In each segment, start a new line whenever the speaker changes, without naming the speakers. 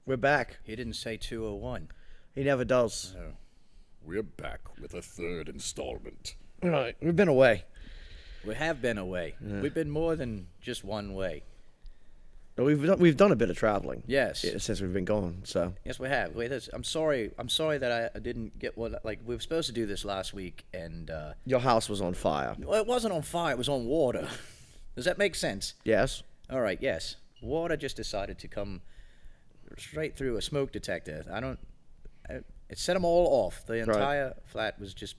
We're back.
He didn't say 201.
He never does.
Oh.
We're back with a third installment.
Right. We've been away.
We have been away.
Yeah.
We've been more than just one way.
We've done a bit of traveling.
Yes.
Since we've been gone. So
Yes, we have. Wait, I'm sorry. I'm sorry that I didn't get what. Like, we were supposed to do this last week, and
your house was on fire.
well, it wasn't on fire. It was on water. Does that make sense?
Yes.
All right. Yes. Water just decided to come straight through a smoke detector. It set them all off. The entire flat was just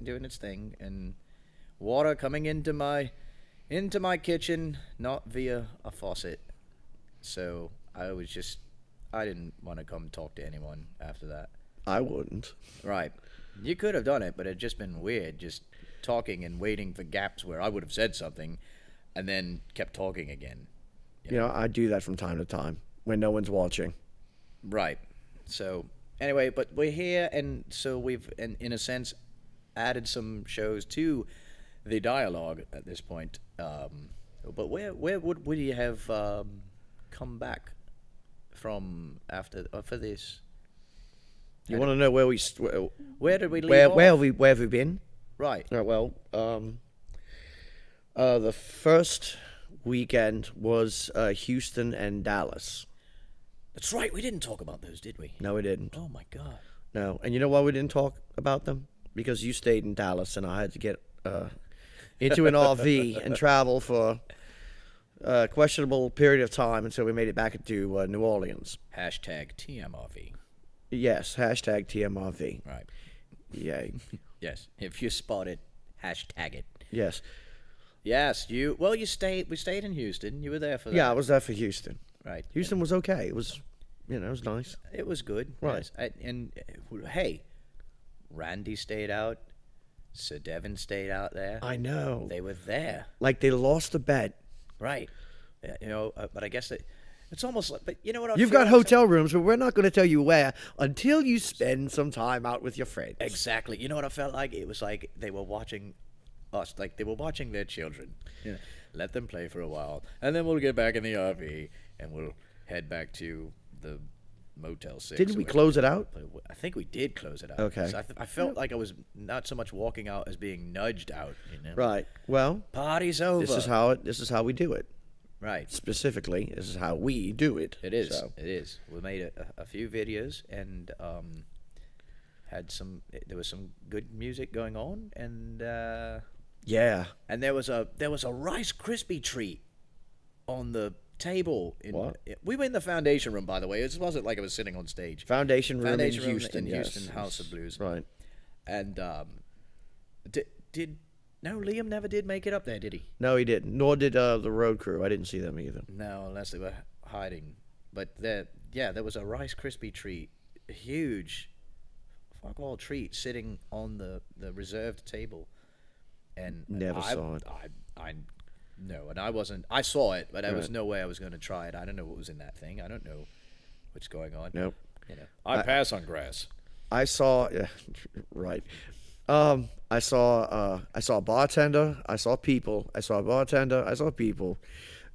doing its thing, and water coming into my kitchen, not via a faucet. So I didn't want to come talk to anyone after that.
I wouldn't.
Right. You could have done it, but it'd just been weird, just talking and waiting for gaps where I would have said something and then kept talking again.
You know, I do that from time to time when no one's watching.
Right. So anyway, but we're here, and so we've, in a sense, added some shows to the dialogue at this point. But where would we have come back from after for this?
You want to know where we?
Where did we leave
Where
off?
where have we been?
Right.
Well, the first weekend was Houston and Dallas.
That's right. We didn't talk about those, did we?
No, we didn't.
Oh my God.
No, and you know why we didn't talk about them? Because you stayed in Dallas, and I had to get into an RV and travel for a questionable period of time until we made it back to New Orleans.
Hashtag TMRV.
Yes, hashtag TMRV.
Right.
Yay.
Yes. If you spot it, hashtag it.
Yes.
Yes. We stayed in Houston. You were there for that.
Yeah, I was there for Houston.
Right.
Houston was okay. It was, it was nice.
It was good.
Right.
Yes. Hey, Randy stayed out. Sir Devin stayed out there.
I know.
They were there.
Like they lost a bet.
Right. But I guess it's almost like, but you know what?
You've got hotel rooms, but we're not going to tell you where until you spend some time out with your friends.
Exactly. You know what I felt like? It was like they were watching us, like they were watching their children. You know, let them play for a while, and then we'll get back in the RV and we'll head back to the Motel 6.
Didn't we close it out?
I think we did close it out.
Okay.
So I felt like I was not so much walking out as being nudged out. You know?
Right. Well,
Party's over.
this is how we do it.
Right.
Specifically, this is how we do it.
It is.
So.
It is. We made a few videos and there was some good music going on, and
Yeah.
and there was a Rice Krispie treat on the table.
What?
We were in the Foundation Room, by the way. It wasn't like I was sitting on stage.
Foundation Room
Foundation
in
Room
Houston.
in
yes.
Houston, House of Blues.
Right.
And no, Liam never did make it up there, did he?
No, he didn't. Nor did the road crew. I didn't see them either.
No, unless they were hiding. But there was a Rice Krispie treat, a huge, fuck all treat, sitting on the reserved table. And
Never saw it.
No, and I wasn't. I saw it, but there was
Right.
no way I was going to try it. I don't know what was in that thing. I don't know what's going on.
Nope.
You know.
I pass on grass.
I saw. Yeah, right. I saw a bartender. I saw people. I saw a bartender. I saw people.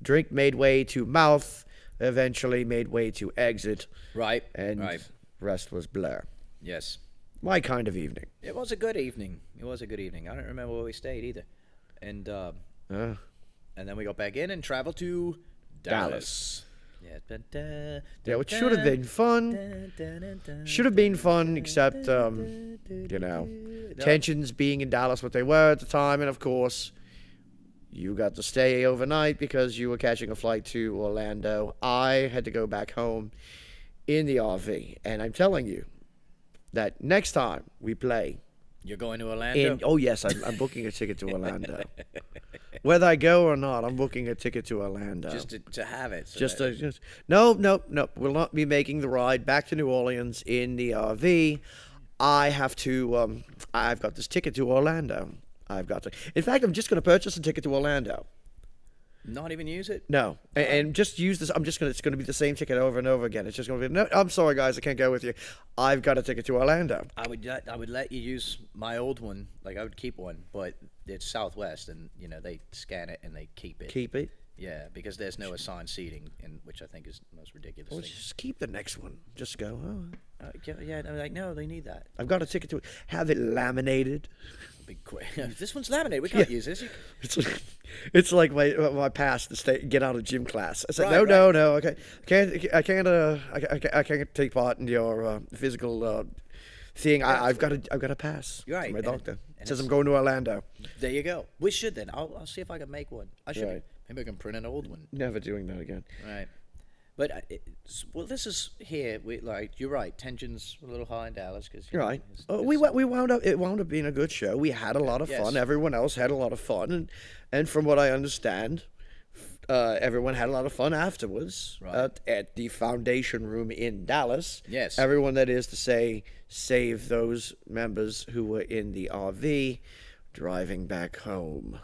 Drink made way to mouth. Eventually made way to exit.
Right.
And
right.
rest was blur.
Yes.
My kind of evening.
It was a good evening. It was a good evening. I don't remember where we stayed either. And then we got back in and traveled to Dallas. Yeah,
Yeah, which should have been fun. Should have been fun, except, tensions being in Dallas what they were at the time. And, of course, you got to stay overnight because you were catching a flight to Orlando. I had to go back home in the RV. And I'm telling you that next time we play.
You're going to Orlando?
Oh, yes, I'm booking a ticket to Orlando. Whether I go or not, I'm booking a ticket to Orlando.
Just to have it.
No. We'll not be making the ride back to New Orleans in the RV. I have to. I've got this ticket to Orlando. I've got to. In fact, I'm just going to purchase a ticket to Orlando.
Not even use it?
No, and just use this. It's going to be the same ticket over and over again. It's just going to be. No, I'm sorry, guys, I can't go with you. I've got a ticket to Orlando.
I would let you use my old one. Like I would keep one, but it's Southwest, and they scan it and they keep it.
Keep it.
Yeah, because there's no assigned seating, which I think is the most ridiculous
Well,
thing.
just keep the next one. Just go. Oh,
Yeah, I'm like, no, they need that.
I've got a ticket to it. Have it laminated.
Big quick. This one's laminated. We can't use this.
It's like my pass to get out of gym class. I said
Right,
no. Okay, I can't take part in your physical thing. I've got a pass
Right,
from my
and
doctor.
and
It says
it's-
I'm going to Orlando.
There you go. We should then. I'll see if I can make one. I should.
Right.
Maybe I can print an old one.
Never doing that again.
Right. But well, this is here. You're right. Tensions a little high in Dallas because
You're right. We wound up. It wound up being a good show. We had a lot of fun.
Yes.
Everyone else had a lot of fun, and from what I understand, everyone had a lot of fun afterwards
Right.
at the Foundation Room in Dallas.
Yes.
Everyone, that is to say, save those members who were in the RV driving back home.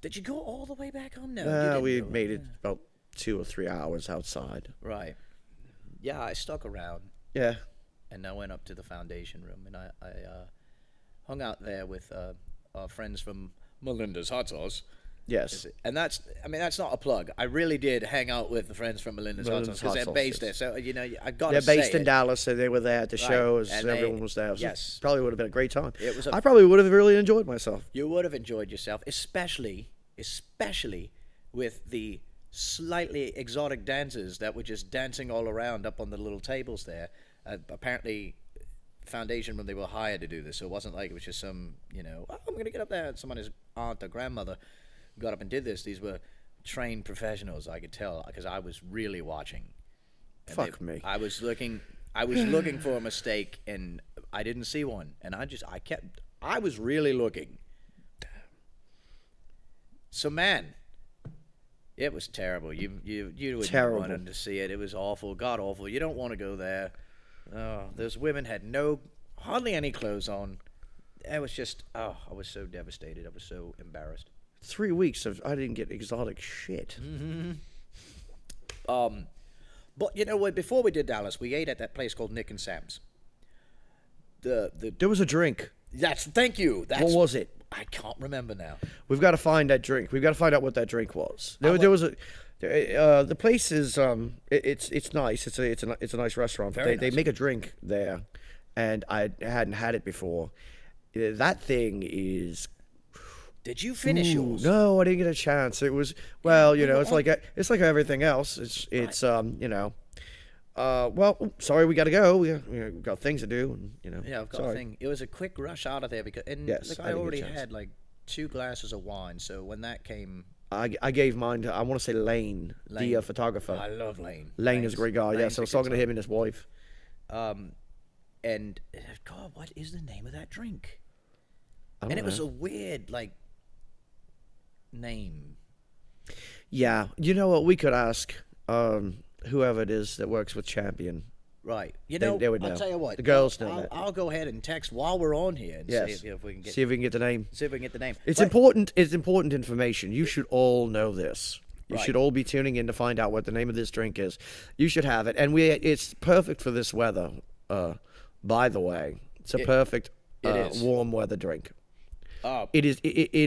Did you go all the way back home? No, you
Well,
didn't
we
go.
made it about 2 or 3 hours outside.
Right. Yeah, I stuck around
Yeah.
and I went up to the Foundation Room and I hung out there with our friends from Melinda's Hot Sauce.
Yes.
And that's not a plug. I really did hang out with the friends from Melinda's Hot Sauce because they're
Hot
based
Sauce,
there.
yes.
So I got
They're
to
based
say
in
it.
Dallas, so they were there at the show. As
and
everyone was there.
yes.
Probably would have been a great time.
It was
I probably would have really enjoyed myself.
You would have enjoyed yourself, especially with the slightly exotic dancers that were just dancing all around up on the little tables there. Apparently, Foundation when they were hired to do this, so it wasn't like it was just some, oh, I'm gonna get up there. Somebody's aunt or grandmother got up and did this. These were trained professionals. I could tell because I was really watching. And
Fuck me.
I was looking for a mistake and I didn't see one. And I was really looking. So man, it was terrible. You wouldn't
Terrible.
want them to see it. It was awful, god awful. You don't want to go there. Oh, those women had hardly any clothes on. It was just, I was so devastated. I was so embarrassed.
3 weeks of I didn't get exotic shit.
But you know what? Before we did Dallas, we ate at that place called Nick and Sam's.
There was a drink.
Thank you.
What was it?
I can't remember now.
We've got to find that drink. We've got to find out what that drink was. There was a. The place is it's nice. It's a nice restaurant.
Very
They
nice.
make a drink there, and I hadn't had it before. That thing is.
Did you finish yours?
No, I didn't get a chance. It was it's like everything else. It's well, sorry, we got to go. We got things to do. And,
Yeah, I've got
sorry.
a thing. It was a quick rush out of there because
Yes,
look,
I
I
didn't get a
already
chance.
had like 2 glasses of wine. So when that came,
I gave mine to, I want to say Lane, the
Lane.
photographer.
I love Lane.
Lane is a great guy.
Lane's
Yes, I was
a good
talking to him and his wife.
And God, what is the name of that drink?
I don't
And it was
know.
a weird name.
Yeah, you know what? We could ask whoever it is that works with Champion.
Right.
They would know.
I'll tell you what.
The girls know
I'll,
that.
I'll go ahead and text while we're on here and
Yes.
see if we can get
See if we can get the name.
the name.
It's
But-
important. It's important information. You should all know this. You
Right.
should all be tuning in to find out what the name of this drink is. You should have it, and it's perfect for this weather. By the way, it's a perfect
it is.
warm weather drink.
Oh,
It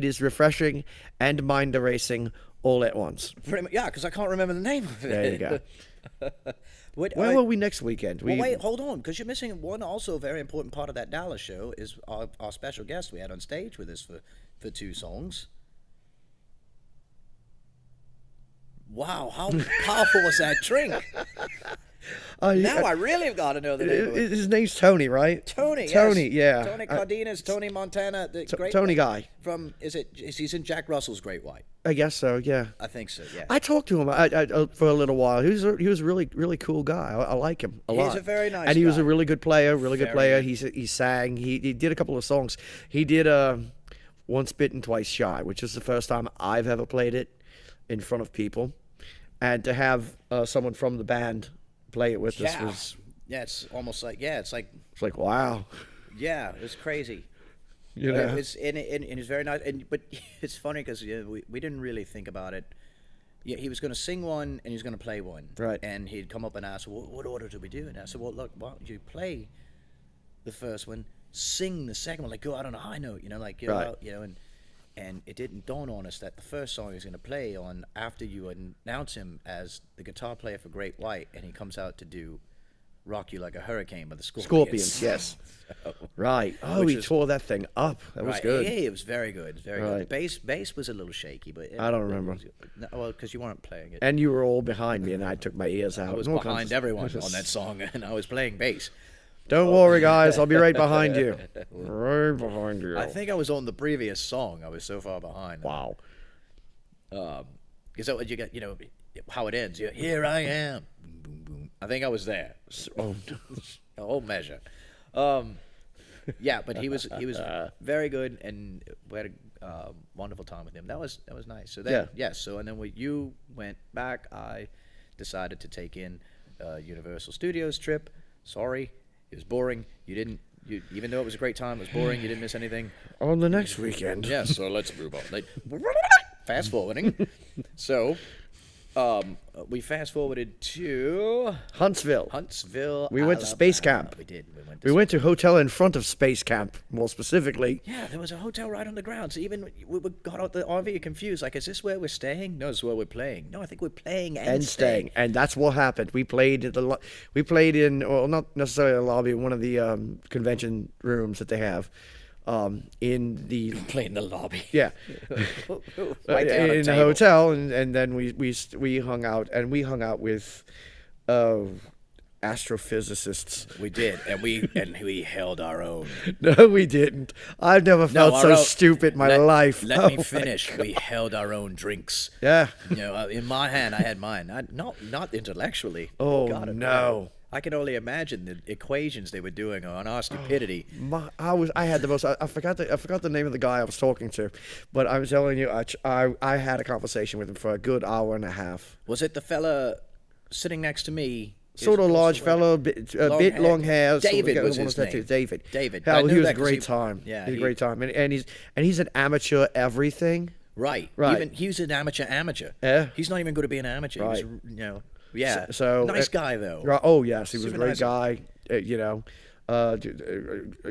is refreshing and mind erasing all at once.
pretty much, yeah, because I can't remember the name of it.
There you go.
Wait,
Where were we next weekend?
well, wait, hold on, because you're missing one also very important part of that Dallas show is our special guest we had on stage with us for 2 songs. Wow, how powerful was that drink? Now I really have got to know the name of it.
His name's Tony, right?
Tony,
Tony,
yes.
yeah.
Tony Cardenas, Tony Montana, the great
Tony guy.
from he's in Jack Russell's Great White.
I guess so. Yeah.
I think so. Yeah.
I talked to him for a little while. He was a really cool guy. I like him a lot.
He's a very nice
and he was
guy.
a really good player. Really good
Very
player.
good.
He sang. He did a couple of songs. He did Once Bitten, Twice Shy, which is the first time I've ever played it in front of people, and to have someone from the band play it with us was
it's almost like it's like
wow.
it was crazy.
You know.
It's and it's very nice. But it's funny because we didn't really think about it. Yeah, he was going to sing one and he was going to play one.
Right.
And he'd come up and ask, "What order do we do?" And I said, "Well, look, why don't you play the first one, sing the second one, like go out on a high note, like go
Right.
out, And it didn't dawn on us that the first song he's going to play on after you announce him as the guitar player for Great White, and he comes out to do "Rock You Like a Hurricane" by the
Scorpions, yes. Right. Oh, he tore that thing up. That was good.
Yeah, it was very good. Very good. Bass was a little shaky, but
I don't remember.
Well, because you weren't playing it.
And you were all behind me, and I took my ears out.
I was behind everyone on that song, and I was playing bass.
Don't worry, guys. I'll be right behind you. Right behind you.
I think I was on the previous song. I was so far behind.
Wow.
Because you got, how it ends. Here I am. Boom, boom, boom. I think I was there.
Oh,
A whole measure. Yeah, but he was very good, and we had a wonderful time with him. That was nice. So then, So and then you went back. I decided to take in Universal Studios trip. Sorry, it was boring. Even though it was a great time, it was boring. You didn't miss anything.
on the next weekend.
Yeah, so let's move on. Fast forwarding. So, we fast forwarded to
Huntsville.
We
went to Space Camp.
We did.
We went to hotel in front of Space Camp, more specifically.
Yeah, there was a hotel right on the ground. So even we got out the RV confused. Like, is this where we're staying? No, it's where we're playing. No, I think we're playing and staying.
And that's what happened. We played at we played in, well, not necessarily a lobby, one of the convention rooms that they have. In the
Playing the lobby.
Yeah,
Right down
in the hotel, and then we hung out, and we hung out with astrophysicists.
We did, and we held our own.
No, we didn't. I've never felt so stupid in my life.
Let me finish. We held our own drinks.
Yeah.
In my hand, I had mine. Not intellectually.
Oh,
God,
no.
I can only imagine the equations they were doing on our stupidity.
I had the most. I forgot the name of the guy I was talking to, but I'm telling you, I had a conversation with him for a good hour and a half.
Was it the fella sitting next to me?
Sort of large fellow, bit long hair.
David was his name.
David.
I
He
knew
was
that
a
'cause
great time.
Yeah,
he was a great time, and he's an amateur everything.
Right.
Right.
Even he was an amateur.
Yeah.
He's not even going to be an amateur.
Right.
He was, yeah.
So
nice guy though.
Right. Oh yes, he was a
Super
great
nice.
guy.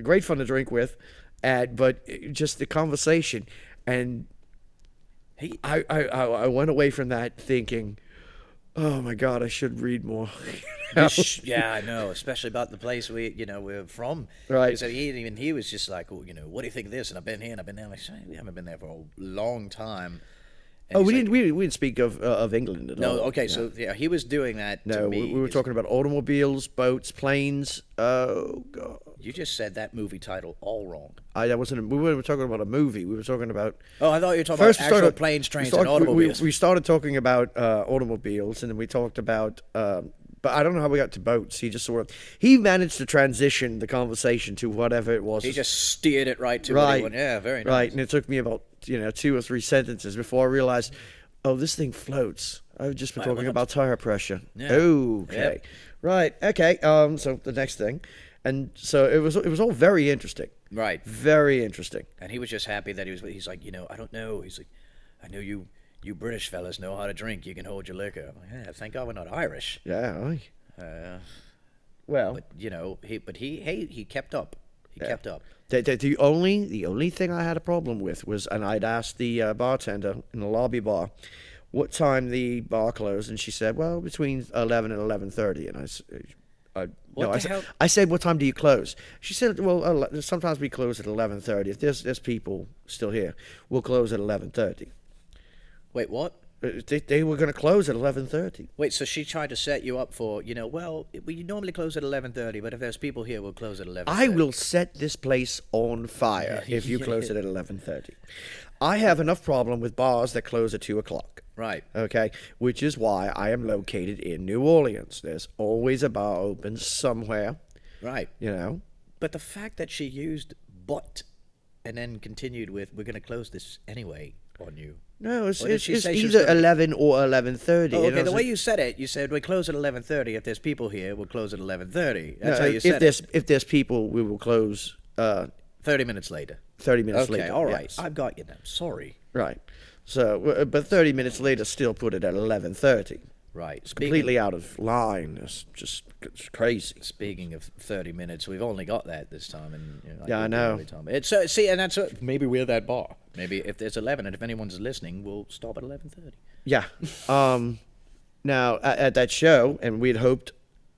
Great fun to drink with, but just the conversation, and I went away from that thinking, oh my God, I should read more.
Yeah, I know, especially about the place we're from.
Right.
So he was just like, what do you think of this? And I've been here and I've been there. I'm like, we haven't been there for a long time. And
We
he's
didn't. We didn't speak of England at all.
No, okay, so yeah, he was doing that to
No,
me.
we were talking about automobiles, boats, planes. Oh God.
You just said that movie title all wrong.
That wasn't. We weren't talking about a movie. We were talking about.
Oh, I thought you were talking
First,
about actual planes, trains, and automobiles.
We started talking about automobiles, and then we talked about. But I don't know how we got to boats. He managed to transition the conversation to whatever it was.
He just steered it right to
right.
what he wanted. Yeah, very nice.
Right, and it took me about 2 or 3 sentences before I realized, oh, this thing floats. I've just been talking about tire pressure.
Yeah.
Okay,
Yep.
right, okay. So the next thing, and so it was all very interesting.
Right.
Very interesting.
And he was just happy that he's like, I don't know. He's like, I know you British fellas know how to drink. You can hold your liquor. I'm like, yeah, thank God we're not Irish.
Yeah.
But he kept up. He kept up.
The only thing I had a problem with was, and I'd asked the bartender in the lobby bar what time the bar closed, and she said, well, between 11 and 11:30. And I said, what time do you close? She said, well, sometimes we close at 11:30. If there's people still here, we'll close at 11:30.
Wait, what?
They were going to close at 11:30.
Wait, so she tried to set you up for, we normally close at 11:30, but if there's people here, we'll close at 11:30.
I will set this place on fire if you close it at 11:30. I have enough problem with bars that close at 2 o'clock.
Right.
Okay, which is why I am located in New Orleans. There's always a bar open somewhere.
Right.
But
the fact that she used "but" and then continued with "we're going to close this anyway" on you.
No, it's
Or did she say she was
either
gonna-
11 or 11:30.
Oh, okay, the way you said it, you said we close at 11:30. If there's people here, we'll close at 11:30. That's how you said it.
If there's people, we will close
30 minutes later.
30 minutes later.
Okay, all right.
Yes.
I've got you now. Sorry.
Right. So, but 30 minutes later still put it at 11:30.
Right.
completely out of line. It's crazy.
Speaking of 30 minutes, we've only got that this time, and
Yeah, I know.
It's see, and that's maybe we're that bar. Maybe if there's 11, and if anyone's listening, we'll stop at 11:30.
Yeah. Now at that show, and we'd hoped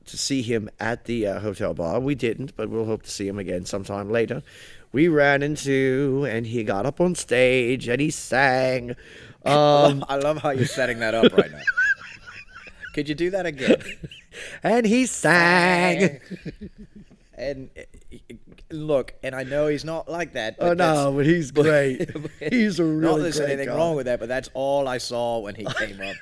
to see him at the hotel bar. We didn't, but we'll hope to see him again sometime later. We ran into, and he got up on stage and he sang.
I love how you're setting that up right now. Could you do that again?
And he sang.
And look, and I know he's not like that. But
But he's great. He's a really
not that there's
great
anything
guy.
wrong with that, but that's all I saw when he came up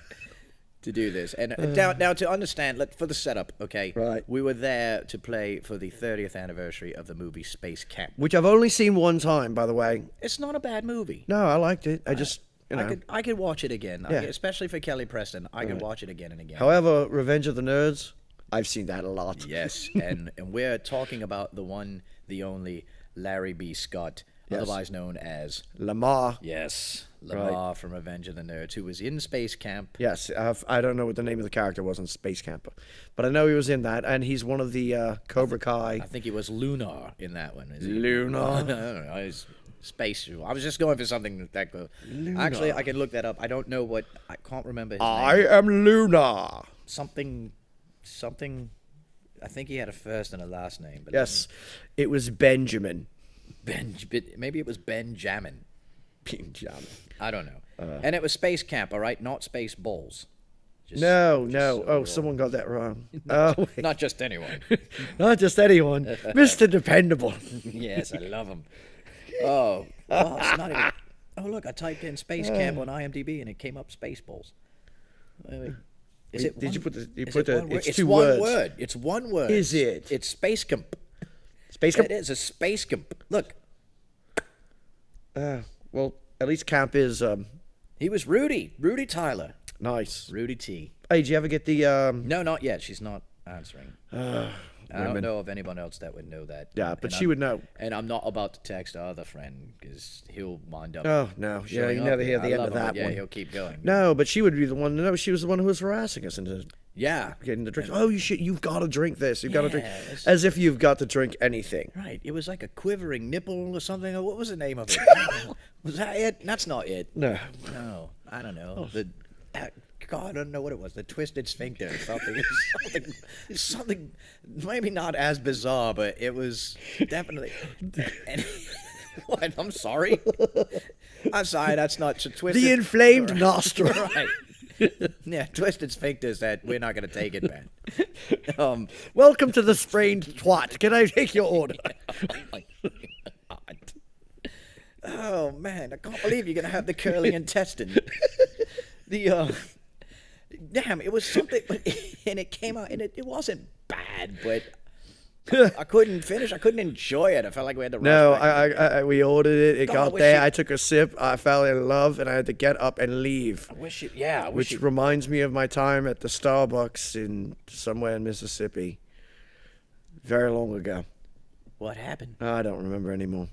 to do this. And now to understand, for the setup, okay?
Right.
We were there to play for the 30th anniversary of the movie Space Camp.
Which I've only seen one time, by the way.
It's not a bad movie.
No, I liked it. I just,
I could watch it again,
Yeah.
especially for Kelly Preston. I could watch it again and again.
However, Revenge of the Nerds, I've seen that a lot.
Yes, and we're talking about the one, the only Larry B. Scott,
Yes.
otherwise known as
Lamar.
Lamar from Revenge of the Nerds, who was in Space Camp.
Yes, I don't know what the name of the character was in Space Camp, but I know he was in that, and he's one of the Cobra Kai.
I think he was Lunar in that one. Is he?
Lunar?
No, he's space. I was just going for something that goes. Actually, I can look that up. I don't know what. I can't remember his
I
name.
am Lunar.
Something. I think he had a first and a last name. But
Yes, it was Benjamin.
maybe it was Benjamin.
Benjamin.
I don't know. And it was Space Camp, all right, not Space Balls. Just-
No.
just so we're all-
Someone got that wrong. Oh, wait.
Not just anyone.
Not just anyone. Mr. Dependable.
Yes, I love him. Oh, it's not even. Oh, look, I typed in Space Camp on IMDb and it came up Spaceballs. Wait. Is it?
Did you
one-
put the? You
is
put
it
the?
one word?
It's
It's
two
one
words.
word. It's one word.
Is it?
It's Space Camp.
Space Camp.
It is a Space Camp. Look,
Well, at least camp is
he was Rudy Tyler.
nice.
Rudy T.
Hey, did you ever get the?
No, not yet. She's not answering. I don't know of anyone else that would know that.
Yeah, but
And
she would know.
And I'm not about to text our other friend because he'll wind up.
Oh no, yeah,
showing
you
up.
never hear the
I
end
love
of
him,
that
but yeah,
one.
he'll keep going.
No, but she would be the one. No, she was the one who was harassing us into
Yeah.
getting the drink. Oh, you've got to drink this. You've got to drink,
Yes.
as if you've got to drink anything.
Right. It was like a quivering nipple or something. What was the name of it? Was that it? That's not it.
No,
No, I don't know. God, I don't know what it was. The twisted sphincter, something. Maybe not as bizarre, but it was definitely. And, what? I'm sorry. I'm sorry. That's not twisted.
the inflamed nostril.
Right. Yeah, twisted sphincters. That we're not going to take it, man.
Welcome to the sprained twat. Can I take your order?
Oh man, I can't believe you're gonna have the curling intestine. Damn, it was something, and it came out, and it wasn't bad, but I couldn't finish. I couldn't enjoy it. I felt like we had to.
No,
rush back.
we ordered it. It
God,
got
wish
there.
you-
I took a sip. I fell in love, and I had to get up and leave.
I wish it. Yeah, I wish
Which
it.
reminds me of my time at the Starbucks in somewhere in Mississippi, very long ago.
What happened?
I don't remember anymore.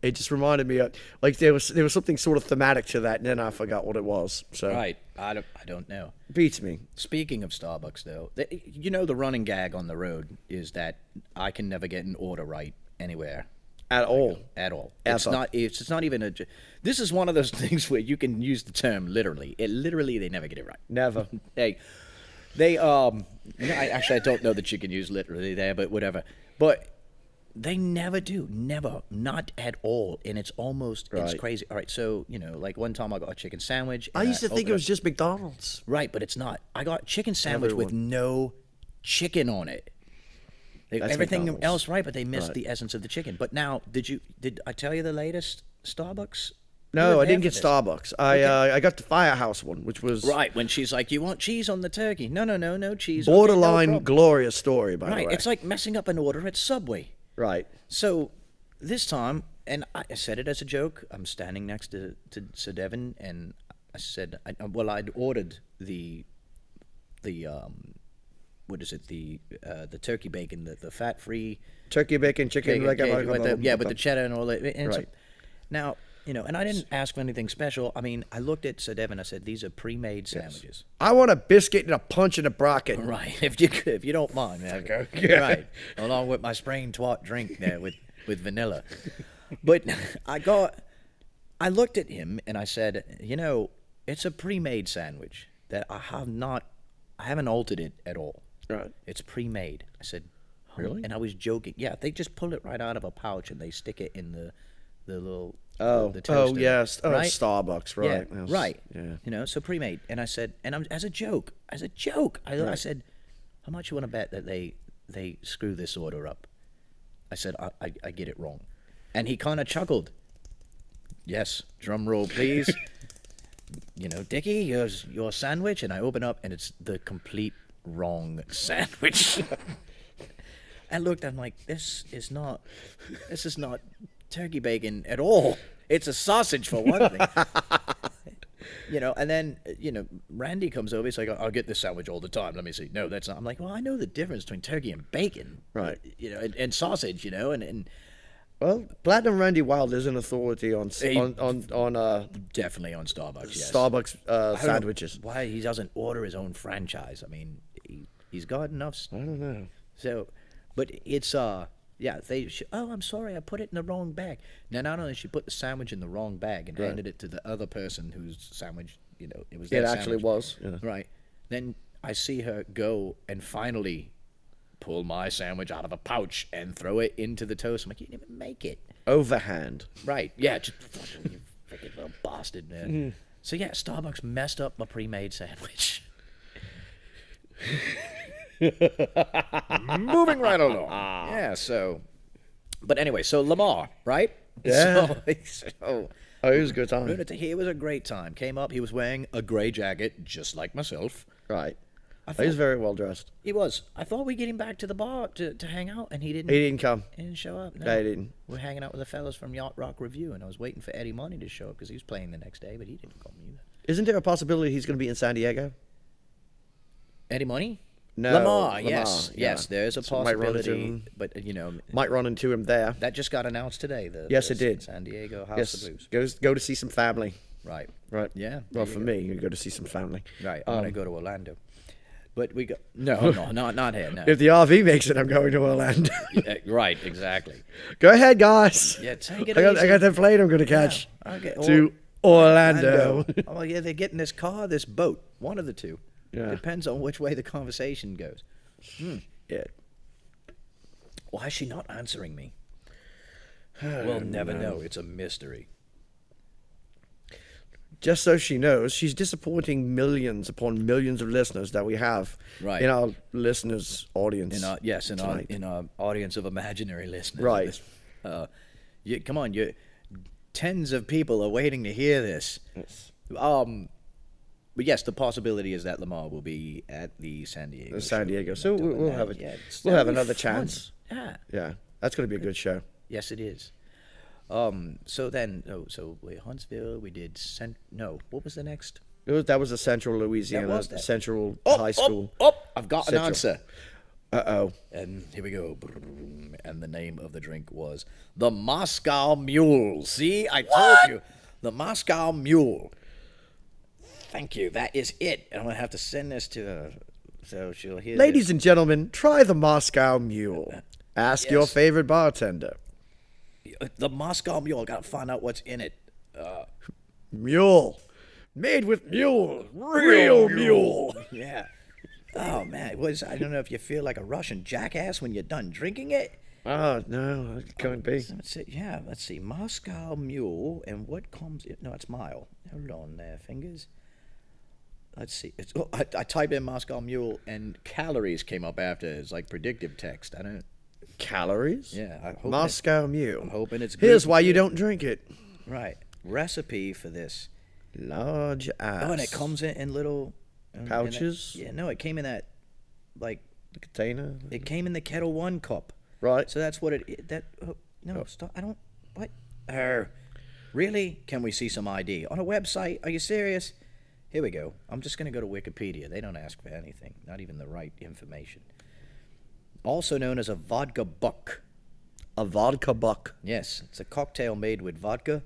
It just reminded me of like there was something sort of thematic to that, and then I forgot what it was. So
Right. I don't know.
beats me.
Speaking of Starbucks, though, you know the running gag on the road is that I can never get an order right anywhere.
At all.
At all.
Ever.
It's not even a. This is one of those things where you can use the term literally. Literally they never get it right.
Never.
They I don't know that you can use literally there, but whatever. But they never do, never, not at all, and it's almost it's
Right.
crazy. All right, so like one time I got a chicken sandwich.
I
and
used to think
opened
it was
up-
just McDonald's.
right, but it's not. I got chicken sandwich with no chicken on it.
That's
Everything
McDonald's.
else right, but they missed
Right.
the essence of the chicken. But now, did I tell you the latest Starbucks? You
No,
were
I
there
didn't
for
get
this.
Starbucks. I got the Firehouse one, which was
Right, when she's like, "You want cheese on the turkey?" No cheese.
borderline
Okay, no problem.
glorious story, by the
Right,
way.
it's like messing up an order at Subway.
Right.
So this time, and I said it as a joke. I'm standing next to Sir Devon, and I said, I'd ordered the what is it, the turkey bacon, the fat free
Turkey, bacon, chicken,
with the cheddar and all that. And so-
Right.
now And I didn't ask for anything special. I mean, I looked at Sir Devon. I said, "These are pre-made sandwiches."
I want a biscuit and a punch and a brocket.
Right, if you don't mind, man.
Yeah.
Right, along with my sprain twat drink there with vanilla. But I looked at him and I said, it's a pre-made sandwich that I haven't altered it at all.
Right.
It's pre-made. I said,
Really?
And I was joking. Yeah, they just pull it right out of a pouch and they stick it in the little
Oh,
the toaster.
yes. Oh,
right?
Starbucks, right.
Yeah,
Yes.
right.
Yeah.
So pre-made. And I said, and I'm, as a joke, I said, how much you want to bet that they screw this order up? I said, I get it wrong. And he kind of chuckled. Yes, drum roll, please. Dickie, here's your sandwich. And I open up, and it's the complete wrong sandwich. I looked, I'm like, this is not turkey bacon at all. It's a sausage for one thing. And then, Randy comes over. He's like, I'll get this sandwich all the time. Let me see. No, that's not. I'm like, well, I know the difference between turkey and bacon.
Right.
And sausage, and
Well, Platinum Randy Wild is an authority on
definitely on Starbucks, yes.
Starbucks
I don't know
sandwiches.
why he doesn't order his own franchise? I mean, he's got enough.
I don't know.
So, but it's I'm sorry, I put it in the wrong bag. Now, not only did she put the sandwich in the wrong bag and handed it to the other person whose sandwich, it was their
It actually
sandwich.
was. Yeah.
Right. Then I see her go and finally pull my sandwich out of a pouch and throw it into the toast. I'm like, you didn't even make it.
Overhand.
Right. Yeah. Just you freaking little bastard, man. So yeah, Starbucks messed up my pre-made sandwich.
Moving right along.
Yeah. So, but anyway, so Lamar, right?
Yeah.
So
Oh, it was a good time.
he was a great time. Came up. He was wearing a gray jacket, just like myself.
Right.
I
He was
thought
very well dressed.
he was. I thought we'd get him back to the bar to hang out, and he didn't.
He didn't come.
He didn't show up. No.
No, he didn't.
We're hanging out with the fellas from Yacht Rock Review, and I was waiting for Eddie Money to show up because he was playing the next day, but he didn't come either.
Isn't there a possibility he's going to be in San Diego?
Eddie Money?
No.
Lamar, yes.
yeah.
Yes, there's a
So might run into
possibility.
him.
But,
Might run into him there.
that just got announced today.
Yes,
the
it did.
San Diego House
Yes.
of Blues.
Go to see some family.
Right.
Right.
Yeah.
Well, for me, you go to see some family.
Right. I'm going to go to Orlando. But we go. No, not here. No.
If the RV makes it, I'm going to Orlando.
Right, exactly.
Go ahead, guys.
Yeah, take it
I
easy.
got that plane I'm going to catch
Okay,
to Orlando.
Oh, yeah, they're getting this car, this boat. One of the two.
Yeah.
Depends on which way the conversation goes.
Yeah.
Why is she not answering me? We'll never know. It's a mystery.
Just so she knows, she's disappointing millions upon millions of listeners that we have
Right.
in our listeners' audience.
In our audience of imaginary listeners.
Right.
Come on, tens of people are waiting to hear this.
Yes.
But yes, the possibility is that Lamar will be at the San Diego.
San
show.
Diego. So
Doing
we'll
that.
have
Yeah,
we'll have
that'll be
another
fun.
chance.
Yeah.
Yeah, that's going to be a good show.
Yes, it is. So then, we Huntsville. We did what was the next?
That was a Central Louisiana
That was that.
Central High School.
I've got
Central.
an answer.
Uh-oh.
And here we go. And the name of the drink was the Moscow Mule. See, I told you. The Moscow Mule. Thank you. That is it. And I'm going to have to send this to her so she'll hear
Ladies and gentlemen, try the Moscow Mule. Ask your
Yes.
favorite bartender.
the Moscow Mule. Got to find out what's in it.
Mule. Made with mule. Real mule.
Yeah. Oh, man. I don't know if you feel like a Russian jackass when you're done drinking it.
Oh, no, it can't be.
Let's see. Moscow Mule. And what comes in? No, it's mile. Hold on there, fingers. Let's see. I typed in Moscow Mule and calories came up after. It's like predictive text. I don't.
Calories?
Yeah. I hope
Moscow Mule.
I'm hoping it's
Here's why you
gluten-free.
don't drink it.
Right. Recipe for this.
Large ass.
Oh, and it comes in little
Pouches?
No, it came in that, like,
The container?
it came in the Kettle One cup.
Right.
So that's what stop. I don't. What? Really? Can we see some ID on a website? Are you serious? Here we go. I'm just going to go to Wikipedia. They don't ask for anything, not even the right information. Also known as a vodka buck.
A vodka buck.
Yes, it's a cocktail made with vodka,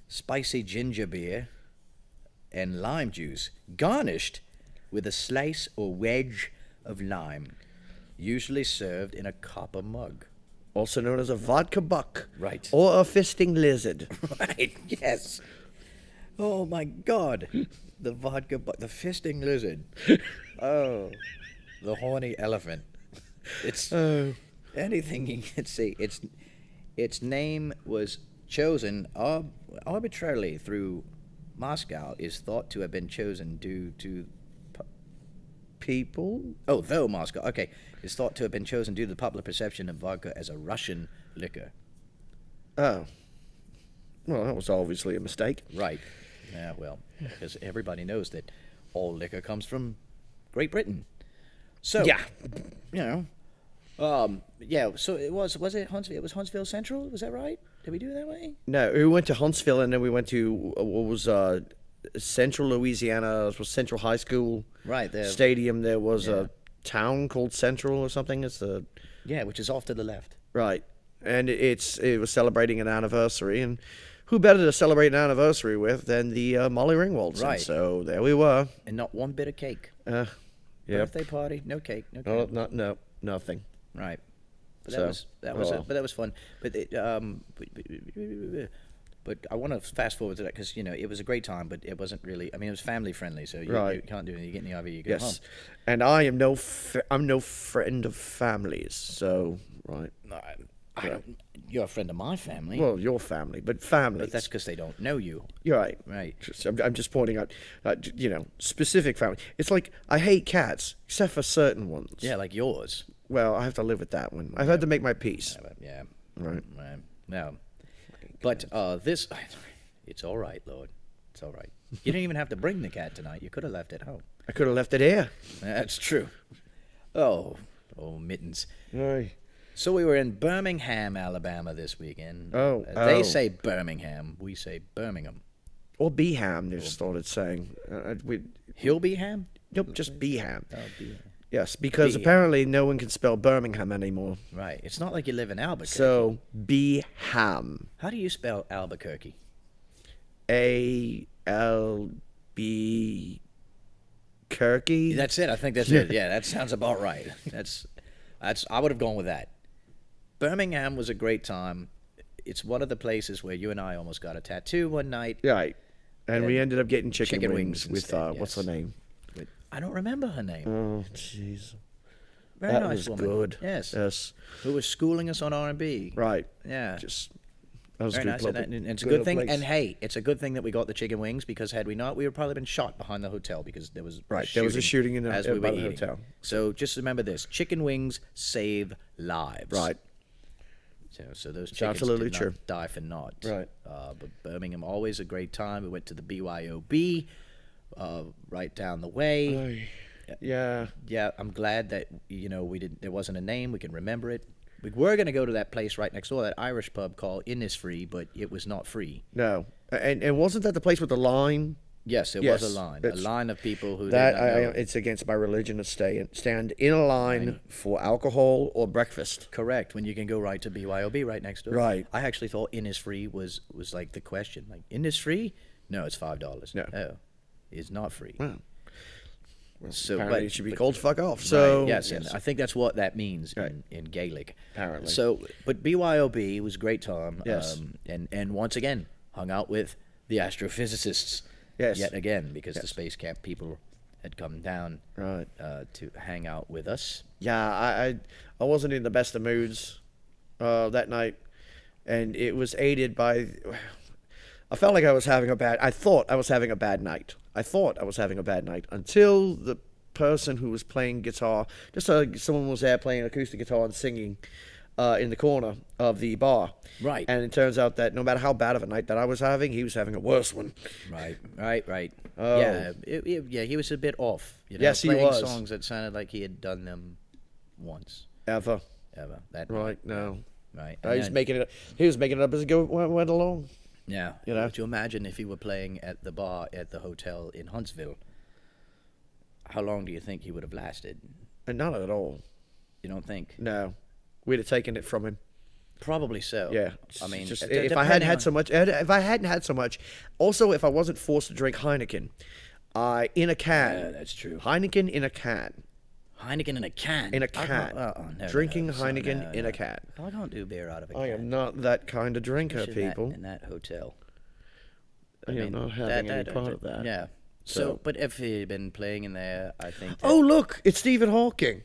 spicy ginger beer, and lime juice, garnished with a slice or wedge of lime, usually served in a copper mug.
Also known as a vodka buck.
Right.
Or a fisting lizard.
Right, yes. Oh my God. The vodka buck, the fisting lizard. Oh, the horny elephant. It's anything you can see. Its name was chosen arbitrarily through Moscow. Is thought to have been chosen due to
People?
oh, though Moscow. Okay, is thought to have been chosen due to the popular perception of vodka as a Russian liquor.
Oh. Well, that was obviously a mistake.
Right. Yeah. Well, because everybody knows that all liquor comes from Great Britain. So
Yeah.
you yeah. So it was it Huntsville? It was Huntsville Central. Was that right? Did we do it that way?
No, we went to Huntsville and then we went to what was Central Louisiana. It was Central High School.
Right. There.
Stadium. There was
Yeah.
a town called Central or something. It's the
Yeah, which is off to the left.
right, and it was celebrating an anniversary, and who better to celebrate an anniversary with than the Molly Ringwalds?
Right.
And so there we were.
And not one bit of cake.
Yeah.
Birthday party, no cake, no cake.
No, nothing.
Right. But
So,
that was fun. But but I want to fast forward to that because it was a great time, but it wasn't really. I mean, it was family friendly, so you
Right.
can't do anything. You get in the RV, you go
Yes,
home.
and I am I'm no friend of families. So right.
I don't, you're a friend of my family,
Well, your family, but families.
but that's because they don't know you.
You're right.
Right.
I'm just pointing out, specific family. It's like I hate cats, except for certain ones.
Yeah, like yours.
Well, I have to live with that one. I've had to make my peace.
Yeah.
Right.
Right. No. But this, it's all right, Lord. It's all right. You didn't even have to bring the cat tonight. You could have left it home.
I could have left it here.
That's true. Oh, mittens.
Aye.
So we were in Birmingham, Alabama this weekend. They say Birmingham. We say Birmingham.
Or Beeham, they started saying.
Hillbyham?
Nope, just Beeham.
Oh, Beeham.
Yes, because
Beeham.
apparently no one can spell Birmingham anymore.
Right. It's not like you live in Albuquerque.
So, Beeham.
How do you spell Albuquerque?
A-L-B... Kirky?
That's it. I think that's it. Yeah, that sounds about right. That's. I would have gone with that. Birmingham was a great time. It's one of the places where you and I almost got a tattoo one night.
Right. And we ended up getting chicken
Chicken
wings
wings
with,
instead,
what's her
yes.
name?
I don't remember her name.
Oh, jeez.
Very
That
nice
was
woman.
good.
Yes.
Yes.
Who was schooling us on R&B.
Right.
Yeah.
That was
Very
a
nice.
good
And,
club.
and it's a
Good
good
little
thing.
place.
And hey, it's a good thing that we got the chicken wings because had we not, we would probably been shot behind the hotel because there was
Right, there was a shooting in the-
as we
by
were
the
eating.
hotel.
So just remember this: chicken wings save lives.
Right.
So those chickens
absolutely
did not
true.
die for naught.
Right.
But Birmingham always a great time. We went to the BYOB, right down the way.
Yeah.
Yeah, I'm glad that we didn't. There wasn't a name. We can remember it. We were going to go to that place right next door, that Irish pub called Innisfree, but it was not free.
No. And wasn't that the place with the line?
Yes, it
Yes,
was a line. A
that's-
line of people who
That
did not know.
it's against my religion to stand in a line for alcohol or breakfast.
Correct, when you can go right to BYOB right next door.
Right.
I actually thought Innisfree was like the question. Like, Innisfree? No, it's $5.
No.
Oh, it's not free.
Wow.
So,
Apparently it should be called fuck off. So
right, yes, and I think that's what that means
Right.
in Gaelic.
Apparently.
So, but BYOB was a great time.
Yes.
And once again, hung out with the astrophysicists.
Yes.
Yet again, because the space camp people had come down
Right.
to hang out with us.
Yeah, I wasn't in the best of moods that night, and it was aided by. I felt like I was having a bad. I thought I was having a bad night. I thought I was having a bad night until the person who was playing guitar, someone was there playing acoustic guitar and singing in the corner of the bar.
Right.
And it turns out that no matter how bad of a night that I was having, he was having a worse one.
Right.
Oh.
Yeah, yeah, he was a bit off.
Yes, he
playing
was.
songs that sounded like he had done them once
Ever.
ever. That
Right. No.
Right.
He was making it. He was making it up as it went along.
Yeah.
You know?
Would you imagine if he were playing at the bar at the hotel in Huntsville? How long do you think he would have lasted?
And not at all.
You don't think?
No. We'd have taken it from him.
Probably so.
Yeah,
I mean,
just
d-
if I hadn't
depending
had
on-
so much, if I hadn't had so much, also if I wasn't forced to drink Heineken, in a can.
Yeah, that's true.
Heineken in a can.
Heineken in a can.
In a
I can't-
can.
no,
Drinking
no, so
Heineken in
no.
a can.
I can't do beer out of a can.
I am not that kind of drinker,
Especially in that-
people.
in that hotel.
I am not having any part of that.
Yeah.
So-
So, but if he'd been playing in there, I think. That,
Oh, look, it's Stephen Hawking.